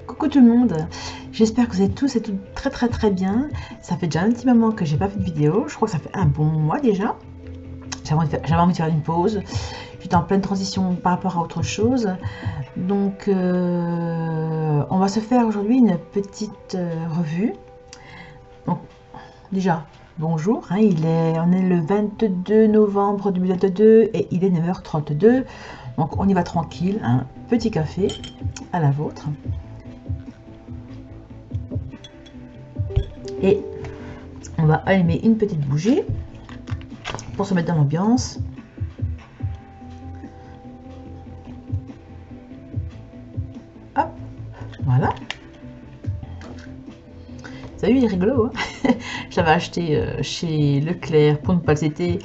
Coucou tout le monde, j'espère que vous êtes tous et toutes très bien. Ça fait déjà un petit moment que j'ai pas fait de vidéo, je crois que ça fait un bon mois déjà. J'avais envie de faire une pause, j'étais en pleine transition par rapport à autre chose. Donc on va se faire aujourd'hui une petite revue. Donc déjà, bonjour, hein, on est le 22 novembre 2022 et il est 9h32. Donc on y va tranquille, un petit café à la vôtre. Et on va allumer une petite bougie pour se mettre dans l'ambiance. Hop, voilà. Vous avez vu, il est rigolo, hein. J'avais acheté chez Leclerc, pour ne pas le citer,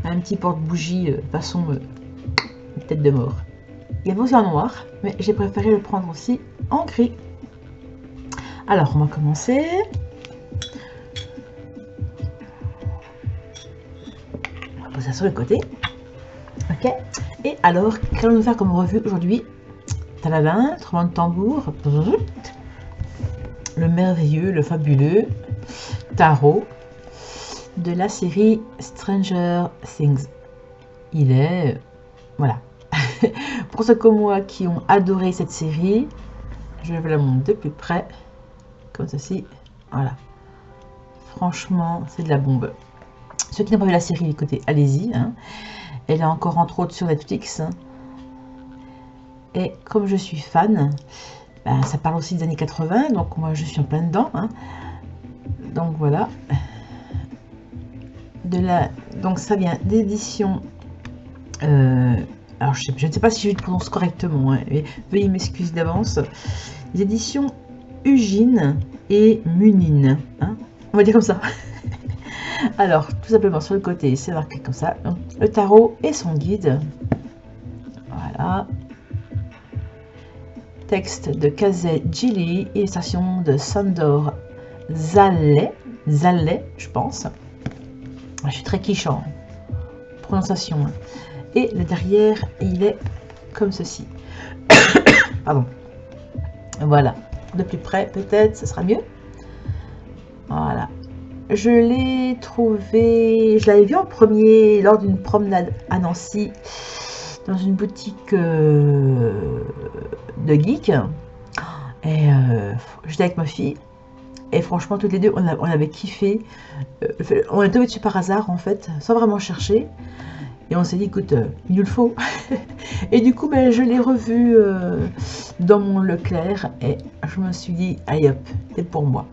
un petit porte-bougie façon tête de mort. Il y avait aussi en noir, mais j'ai préféré le prendre aussi en gris. Alors, on va commencer. On va poser ça sur le côté. Ok. Et alors, qu'allons-nous faire comme revue aujourd'hui? Taladin, tremblement de tambour. Le merveilleux, le fabuleux tarot de la série Stranger Things. Il est... voilà. Pour ceux comme moi qui ont adoré cette série, je vais la montrer de plus près. Comme ceci. Voilà. Franchement, c'est de la bombe. Ceux qui n'ont pas vu la série, écoutez, allez-y. Hein. Elle est encore entre autres sur Netflix. Et comme je suis fan, ben, ça parle aussi des années 80, donc moi je suis en plein dedans. Hein. Donc voilà. Donc ça vient d'édition. Alors je ne sais pas si je le prononce correctement, hein, mais veuillez m'excuser d'avance. Les éditions Ugine et Munine. Hein. On va dire comme ça. Alors, tout simplement sur le côté, c'est marqué comme ça. Le tarot et son guide. Voilà. Texte de Kazé Gili, illustration de Sandor Zallet, je pense. Je suis très quichant. Prononciation. Et le derrière, il est comme ceci. Pardon. Voilà. De plus près, peut-être, ce sera mieux. Voilà. Je l'ai trouvé, je l'avais vu en premier lors d'une promenade à Nancy, dans une boutique de geek. Et j'étais avec ma fille. Et franchement, toutes les deux, on avait kiffé. On est tombé dessus par hasard, en fait, sans vraiment chercher. Et on s'est dit, écoute, il nous le faut. Et du coup, ben, je l'ai revu dans mon Leclerc. Et je me suis dit, allez hop, c'est pour moi.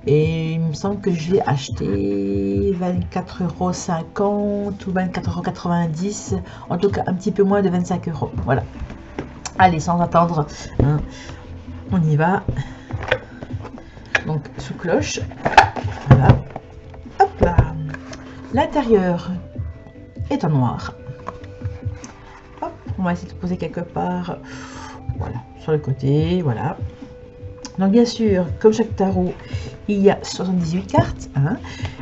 Et il me semble que je l'ai acheté 24,50 € ou 24,90 €. En tout cas, un petit peu moins de 25 €. Voilà. Allez, sans attendre, hein, on y va. Donc, sous cloche. Voilà. Hop là. L'intérieur est en noir. Hop, on va essayer de poser quelque part. Voilà, sur le côté. Voilà. Donc, bien sûr, comme chaque tarot, il y a 78 cartes, hein,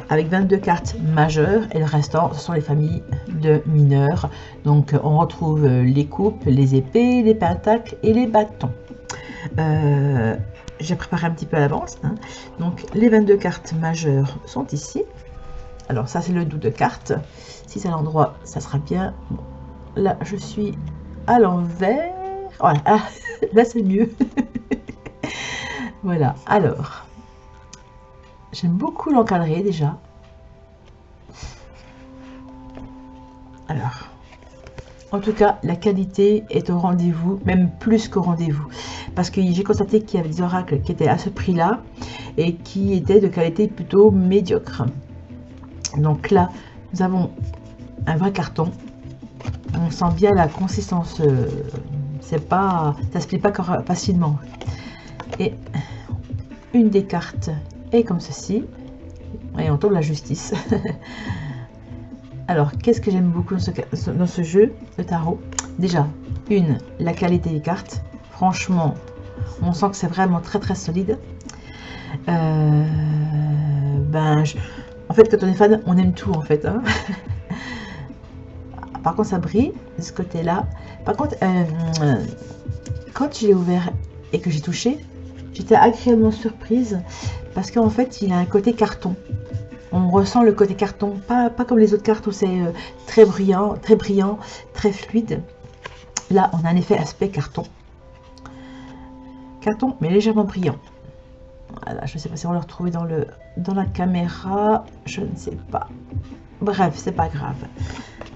avec 22 cartes majeures et le restant, ce sont les familles de mineurs. Donc, on retrouve les coupes, les épées, les pentacles et les bâtons. J'ai préparé un petit peu à l'avance. Hein. Donc, les 22 cartes majeures sont ici. Alors, ça, c'est le dos de cartes. Si c'est à l'endroit, ça sera bien. Bon, là, je suis à l'envers. Voilà, ah, là, c'est mieux. Voilà, alors... J'aime beaucoup l'encadrer déjà. Alors, en tout cas, la qualité est au rendez-vous, même plus qu'au rendez-vous. Parce que j'ai constaté qu'il y avait des oracles qui étaient à ce prix-là et qui étaient de qualité plutôt médiocre. Donc là, nous avons un vrai carton. On sent bien la consistance. C'est pas, ça se plie pas facilement. Et une des cartes est comme ceci. Et on tombe la justice. Alors, qu'est-ce que j'aime beaucoup dans ce jeu de tarot? Déjà, la qualité des cartes. Franchement, on sent que c'est vraiment très solide. En fait, quand on est fan, on aime tout en fait. Hein. Par contre, ça brille de ce côté-là. Par contre, quand je l'ai ouvert et que j'ai touché, j'étais agréablement surprise parce qu'en fait, il a un côté carton. On ressent le côté carton, pas comme les autres cartes où c'est très brillant, très fluide. Là, on a un effet aspect carton. Carton, mais légèrement brillant. Voilà, je ne sais pas si on va le retrouver dans la caméra, je ne sais pas. Bref, c'est pas grave.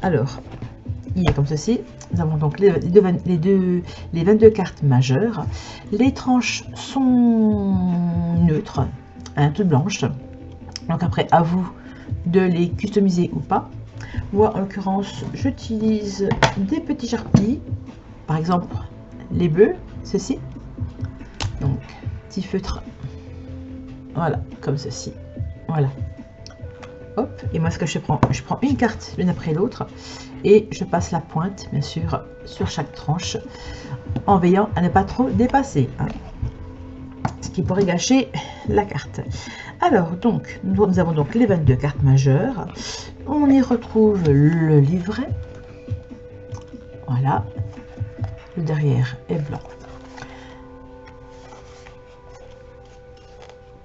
Alors, il est comme ceci. Nous avons donc les 22 cartes majeures. Les tranches sont neutres, hein, toutes blanches. Donc après, à vous de les customiser ou pas. Moi, en l'occurrence, j'utilise des petits charpies. Par exemple, les bleus, ceci. Donc, petit feutre. Voilà, comme ceci. Voilà. Hop, et moi, ce que je prends une carte l'une après l'autre. Et je passe la pointe, bien sûr, sur chaque tranche. En veillant à ne pas trop dépasser. Hein, ce qui pourrait gâcher la carte. Alors, donc, nous avons donc les 22 cartes majeures. On y retrouve le livret. Voilà. Le derrière est blanc.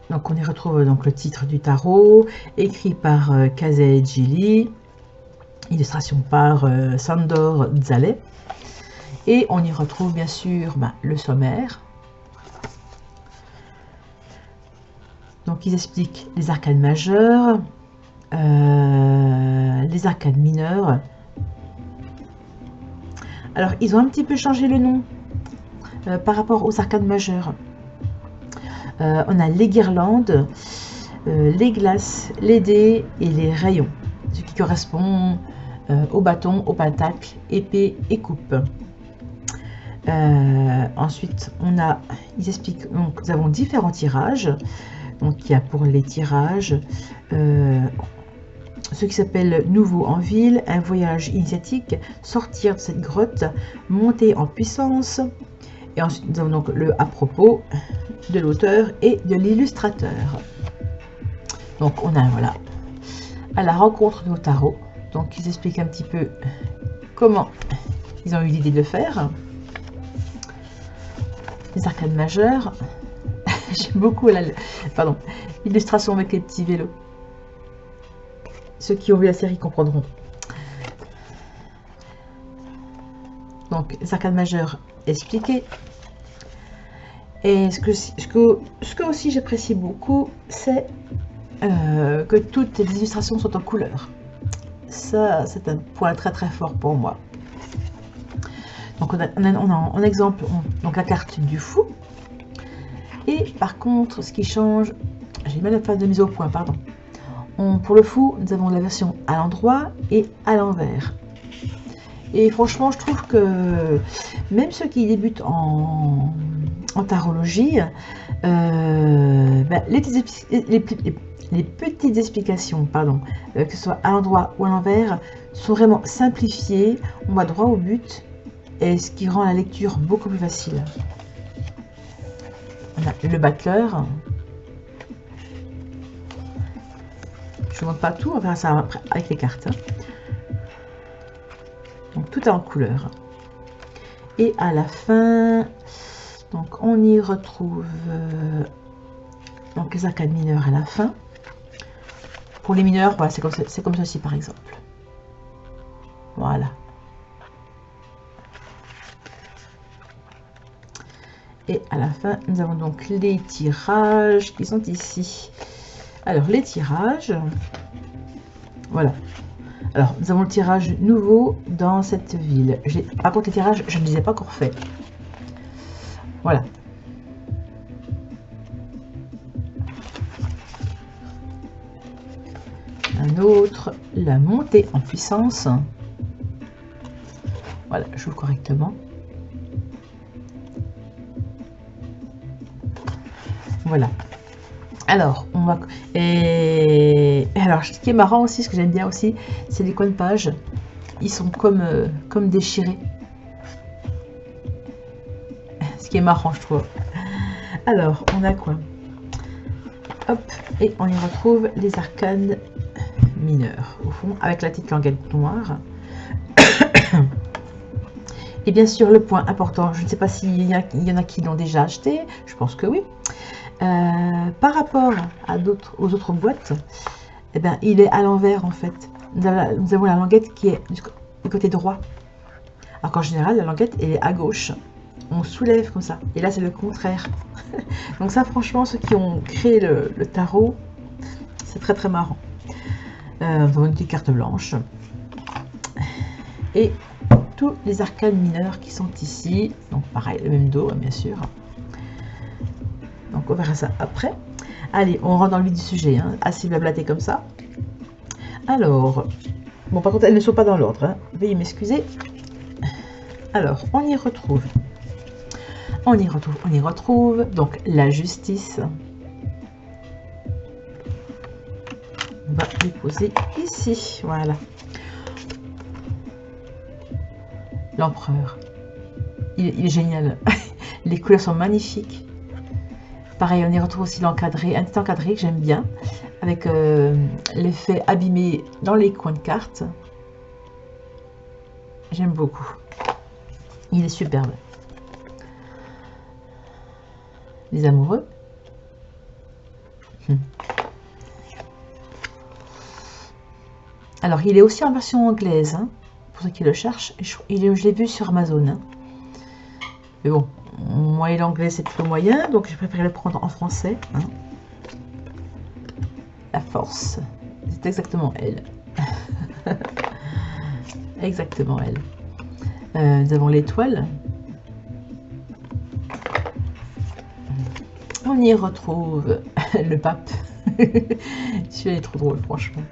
Donc, on y retrouve donc le titre du tarot, écrit par Casey Gili, illustration par Sandor Zale. Et on y retrouve bien sûr le sommaire. Donc, ils expliquent les arcanes majeures, les arcanes mineures. Alors, ils ont un petit peu changé le nom par rapport aux arcanes majeures. On a les guirlandes, les glaces, les dés et les rayons, ce qui correspond au bâton, au pentacle, épée et coupe. Ensuite, ils expliquent, donc nous avons différents tirages. Donc, il y a pour les tirages ce qui s'appelle Nouveau en ville, un voyage initiatique, sortir de cette grotte, monter en puissance. Et ensuite, nous avons donc le à propos de l'auteur et de l'illustrateur. Donc, on a, voilà, à la rencontre de nos tarots. Donc, ils expliquent un petit peu comment ils ont eu l'idée de le faire. Les arcanes majeures. J'aime beaucoup l'illustration avec les petits vélos. Ceux qui ont vu la série comprendront. Donc, les arcanes majeures expliquées. Et ce que aussi j'apprécie beaucoup, c'est que toutes les illustrations sont en couleur. Ça, c'est un point très très fort pour moi. Donc, on a en exemple donc la carte du fou. Et par contre, ce qui change, j'ai mal à faire de mise au point, pardon. Pour le fou, nous avons la version à l'endroit et à l'envers. Et franchement, je trouve que même ceux qui débutent en tarologie, les petites explications, que ce soit à l'endroit ou à l'envers, sont vraiment simplifiées. On va droit au but, et ce qui rend la lecture beaucoup plus facile. On a le battleur. Je ne montre pas tout, on verra ça après avec les cartes. Donc tout est en couleur. Et à la fin, donc on y retrouve donc les arcanes mineurs à la fin. Pour les mineurs, voilà, c'est comme ceci par exemple. Voilà. Et à la fin, nous avons donc les tirages qui sont ici. Alors, les tirages, voilà. Alors, nous avons le tirage nouveau dans cette ville. Par contre, les tirages, je ne les ai pas encore faits. Voilà. Un autre, la montée en puissance. Voilà, je joue correctement. Voilà. Alors, on va... Et alors, ce qui est marrant aussi, ce que j'aime bien aussi, c'est les coins de page. Ils sont comme déchirés. Ce qui est marrant, je trouve. Alors, on a quoi? Hop, et on y retrouve les arcanes mineurs, au fond, avec la petite languette noire. Et bien sûr, le point important, je ne sais pas s'il y en a qui l'ont déjà acheté, je pense que oui. Par rapport à aux autres boîtes, eh ben, il est à l'envers en fait. Nous avons la languette qui est du côté droit. Alors qu'en général, la languette elle est à gauche. On soulève comme ça. Et là, c'est le contraire. Donc ça, franchement, ceux qui ont créé le tarot, c'est très très marrant. Nous avons une petite carte blanche. Et tous les arcanes mineurs qui sont ici. Donc pareil, le même dos, bien sûr. Donc on verra ça après. Allez, on rentre dans le vif du sujet. Hein. Assez blablaté comme ça. Alors, bon par contre, elles ne sont pas dans l'ordre. Hein. Veuillez m'excuser. Alors, on y retrouve. On y retrouve. Donc, la justice. On va les poser ici. Voilà. L'empereur. Il est génial. Les couleurs sont magnifiques. Pareil, on y retrouve aussi l'encadré, un petit encadré que j'aime bien, avec l'effet abîmé dans les coins de cartes. J'aime beaucoup. Il est superbe. Les amoureux. Alors, il est aussi en version anglaise, hein, pour ceux qui le cherchent. Je l'ai vu sur Amazon. Hein. Mais bon, moi et l'anglais, c'est plutôt moyen, donc j'ai préféré le prendre en français. Hein. La force, c'est exactement elle. Exactement elle. Nous avons l'étoile. On y retrouve le pape. Celui-là est trop drôle, franchement.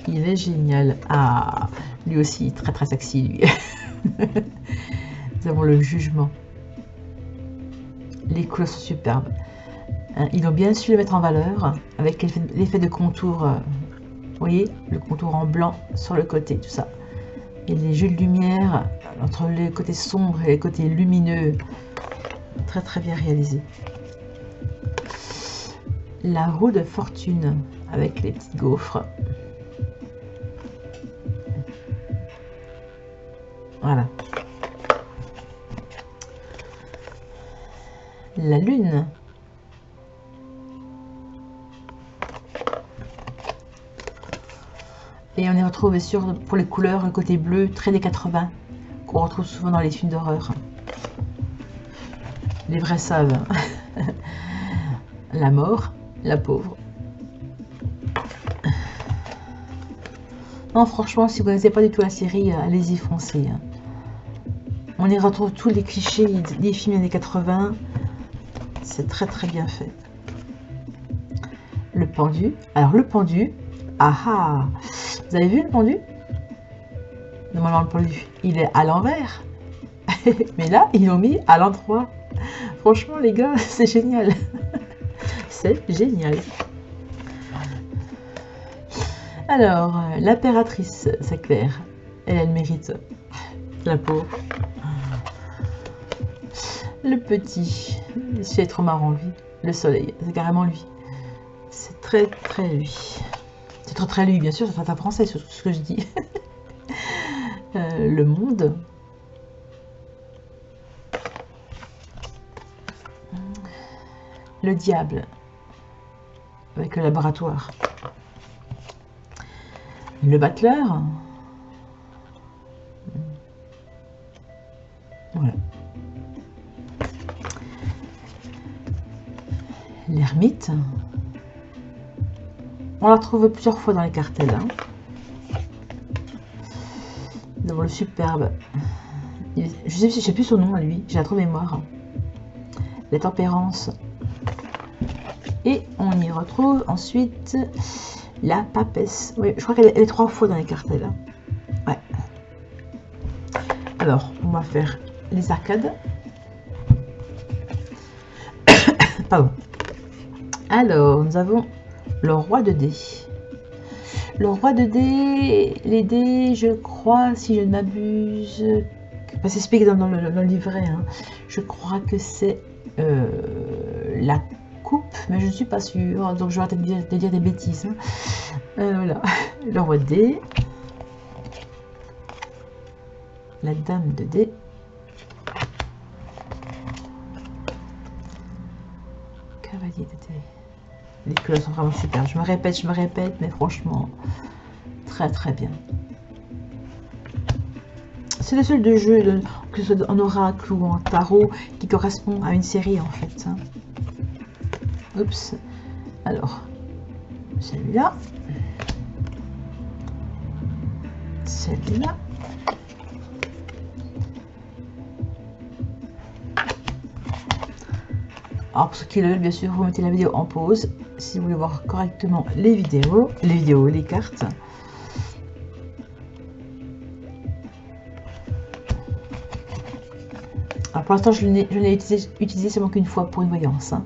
Il est génial. Ah, lui aussi, très très sexy, lui. Nous avons le jugement. Les couleurs sont superbes. Ils ont bien su le mettre en valeur avec l'effet de contour. Vous voyez, le contour en blanc sur le côté, tout ça. Et les jeux de lumière entre les côtés sombres et les côtés lumineux. Très très bien réalisé. La roue de fortune avec les petits gaufres. Voilà. La lune. Et on y retrouve sur pour les couleurs le côté bleu très des 80 qu'on retrouve souvent dans les films d'horreur. Les vrais savent. La mort, la pauvre. Non, franchement, si vous ne connaissez pas du tout la série, allez-y, foncez. On y retrouve tous les clichés des films des années 80. C'est très très bien fait. Le pendu. Alors le pendu. Ah ah. Vous avez vu le pendu? Normalement le pendu, il est à l'envers. Mais là, ils l'ont mis à l'endroit. Franchement les gars, c'est génial. C'est génial. Alors, l'impératrice, c'est clair. Elle mérite. La peau. Le petit. C'est trop marrant, lui. Le soleil, c'est carrément lui. C'est très, très lui. C'est très, très lui, bien sûr. C'est un français, c'est ce que je dis. Le monde. Le diable. Avec le laboratoire. Le battleur. Voilà. L'ermite. On la retrouve plusieurs fois dans les cartels. Hein. Nous avons le superbe. Je sais plus son nom à lui. J'ai la trop mémoire. La tempérance. Et on y retrouve ensuite la papesse. Oui, je crois qu'elle est 3 fois dans les cartels. Hein. Ouais. Alors, on va faire les arcades. Pardon. Alors, nous avons le roi de dés. Le roi de dés, les dés, je crois, si je ne m'abuse, c'est expliqué dans le livret, hein, je crois que c'est la coupe, mais je ne suis pas sûre, donc je vais peut-être te dire des bêtises. Hein. Voilà, le roi de dés. la dame de dés. Cavalier de dés. Les couleurs sont vraiment super. Je me répète, mais franchement, très très bien. C'est le seul de jeu, que ce soit en oracle ou en tarot, qui correspond à une série en fait. Oups. Alors, celui-là. Celui-là. Alors pour ceux qui le veulent, bien sûr, vous mettez la vidéo en pause si vous voulez voir correctement les cartes. Alors pour l'instant, je n'ai utilisé seulement qu'une fois pour une voyance. Hein.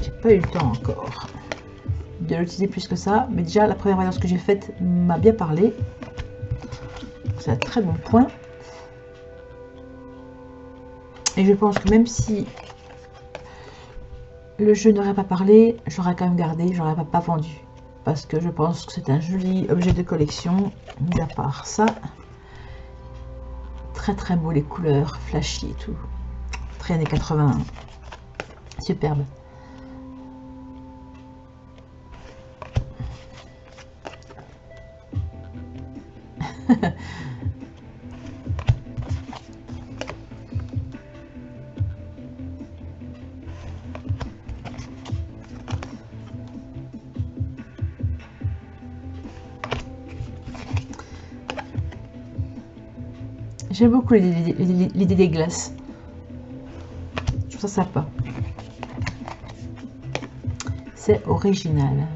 J'ai pas eu le temps encore de l'utiliser plus que ça, mais déjà la première voyance que j'ai faite m'a bien parlé. C'est un très bon point. Et je pense que même si le jeu n'aurait pas parlé, j'aurais quand même gardé, j'aurais pas vendu. Parce que je pense que c'est un joli objet de collection. Mis à part ça, très très beau les couleurs, flashy et tout. Très années 80. Superbe. J'aime beaucoup l'idée des glaces. Je trouve ça sympa. C'est original.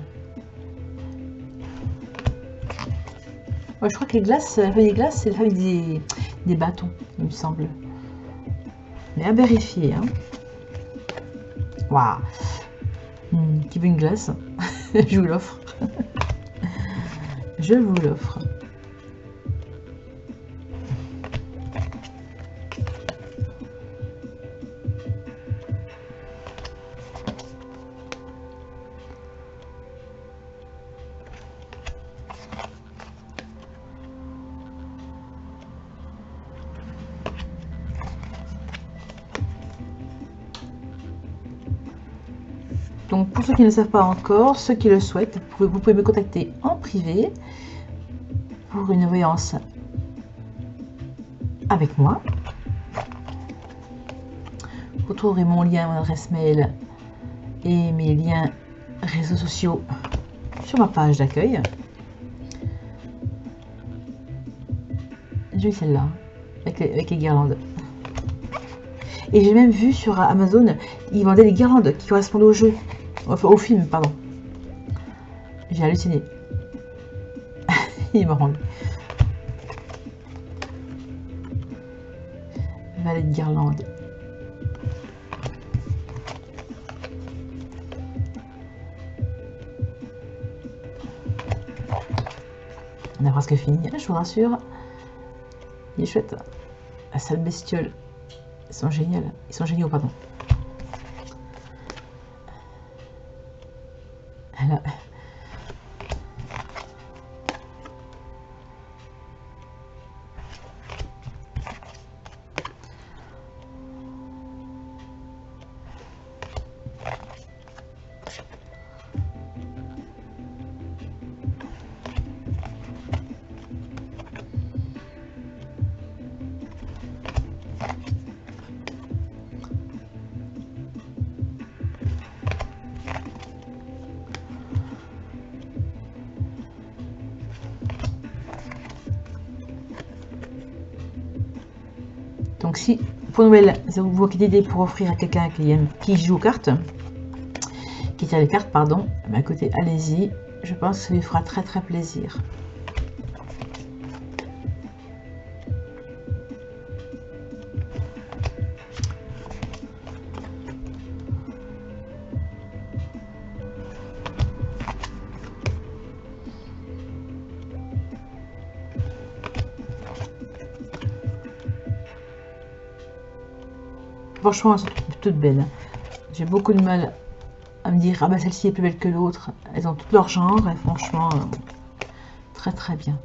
Ouais, je crois que les glaces, la famille des glaces, c'est la famille des bâtons, il me semble. Mais à vérifier. Hein. Waouh. Qui veut une glace? Je vous l'offre. Je vous l'offre. Donc pour ceux qui ne le savent pas encore, ceux qui le souhaitent, vous pouvez me contacter en privé pour une voyance avec moi. Vous trouverez mon lien, mon adresse mail et mes liens réseaux sociaux sur ma page d'accueil. J'ai celle-là avec les guirlandes. Et j'ai même vu sur Amazon, ils vendaient les guirlandes qui correspondent au jeu. Enfin, au film, pardon. J'ai halluciné. Il est marrant. Valet de guirlande. On a presque fini, je vous rassure. Il est chouette. La sale bestiole. Ils sont géniaux. Ils sont géniaux, pardon. Alors, donc si pour Noël, ça vous voit d'idée pour offrir à quelqu'un qui joue aux cartes, qui tire les cartes, pardon, bah écoutez, allez-y, je pense que ça lui fera très très plaisir. Franchement, elles sont toutes belles. J'ai beaucoup de mal à me dire, ah bah celle-ci est plus belle que l'autre. Elles ont tout leur genre et franchement, très très bien.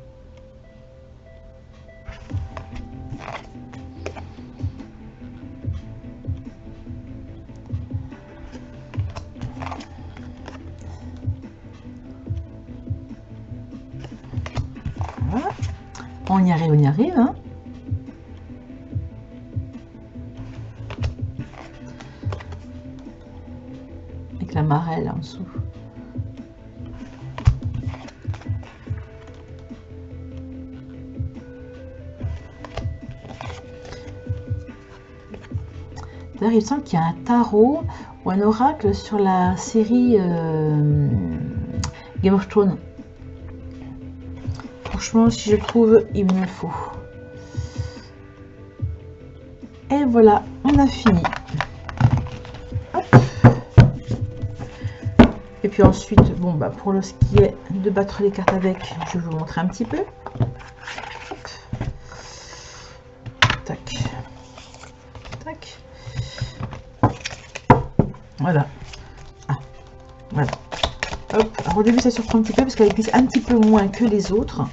Voilà. On y arrive, hein. Avec la marelle en dessous. D'ailleurs, il me semble qu'il y a un tarot ou un oracle sur la série Game of Thrones. Franchement, si je trouve, il me le faut. Et voilà, on a fini. Hop. Et puis ensuite, bon, bah, pour ce qui est de battre les cartes avec, je vais vous montrer un petit peu. Hop. Tac. Tac. Voilà. Ah, voilà. Hop. Alors au début ça surprend un petit peu parce qu'elle glisse un petit peu moins que les autres.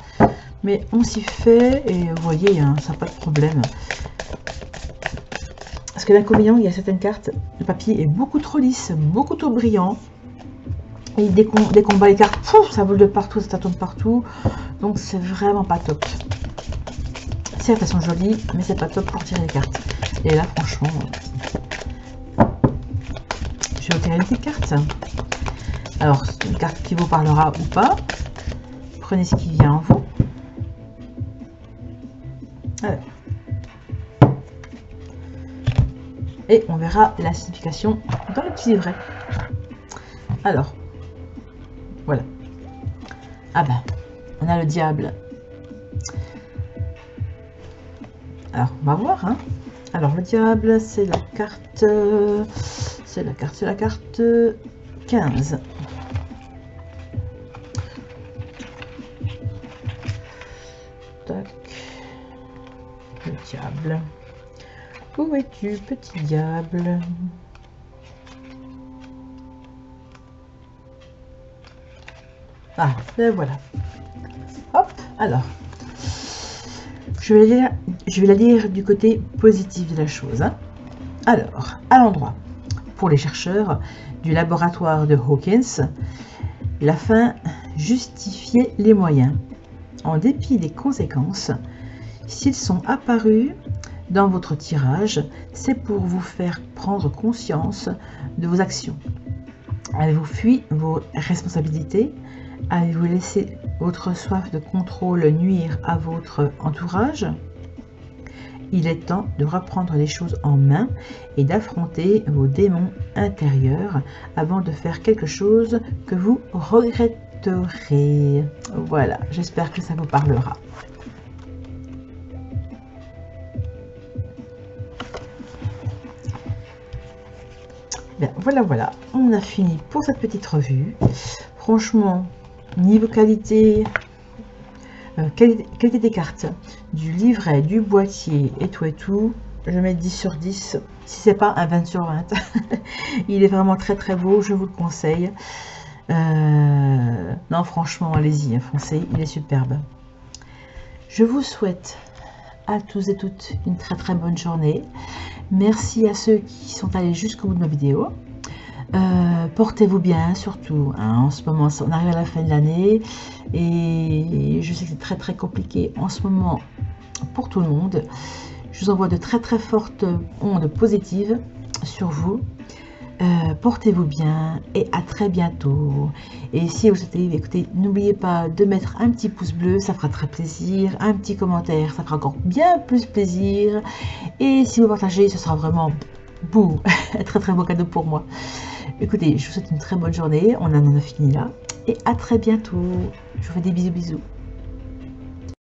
Mais on s'y fait et vous voyez, hein, ça n'a pas de problème. Parce que l'inconvénient, il y a certaines cartes, le papier est beaucoup trop lisse, beaucoup trop brillant. Et dès qu'on bat les cartes, pouf, ça vole de partout, ça tombe partout. Donc c'est vraiment pas top. Certes, elles sont jolies, mais c'est pas top pour tirer les cartes. Et là, franchement... Je vais vous tirer une petite carte. Alors, une carte qui vous parlera ou pas. Prenez ce qui vient en vous. Alors. Et on verra la signification dans le petit livret. Alors, voilà. Ah ben, on a le diable. Alors, on va voir, hein. Alors, le diable, c'est la carte... C'est la carte 15. Tac. Le diable. Où es-tu, petit diable? Ah, et voilà. Hop, alors. Je vais la lire du côté positif de la chose, hein. Alors, à l'endroit. Pour les chercheurs du laboratoire de Hawkins, la fin justifiait les moyens. En dépit des conséquences, s'ils sont apparus dans votre tirage, c'est pour vous faire prendre conscience de vos actions. Avez-vous fui vos responsabilités? Avez-vous laissé votre soif de contrôle nuire à votre entourage? Il est temps de reprendre les choses en main et d'affronter vos démons intérieurs avant de faire quelque chose que vous regretterez. Voilà, j'espère que ça vous parlera. Bien, voilà, on a fini pour cette petite revue. Franchement, niveau qualité... qualité des cartes, du livret, du boîtier et tout, je mets 10 sur 10, si c'est pas un 20 sur 20. Il est vraiment très beau, je vous le conseille. Non, franchement, allez-y, foncez, il est superbe. Je vous souhaite à tous et toutes une très bonne journée. Merci à ceux qui sont allés jusqu'au bout de ma vidéo. Portez-vous bien, surtout, hein, en ce moment on arrive à la fin de l'année et je sais que c'est très compliqué en ce moment pour tout le monde. Je vous envoie de très fortes ondes positives sur vous. Portez-vous bien et à très bientôt. Et si vous souhaitez, écoutez, n'oubliez pas de mettre un petit pouce bleu, ça fera très plaisir. Un petit commentaire, ça fera encore bien plus plaisir. Et si vous partagez, ce sera vraiment bouh, un très beau cadeau pour moi. Écoutez, je vous souhaite une très bonne journée. On en a fini là. Et à très bientôt. Je vous fais des bisous.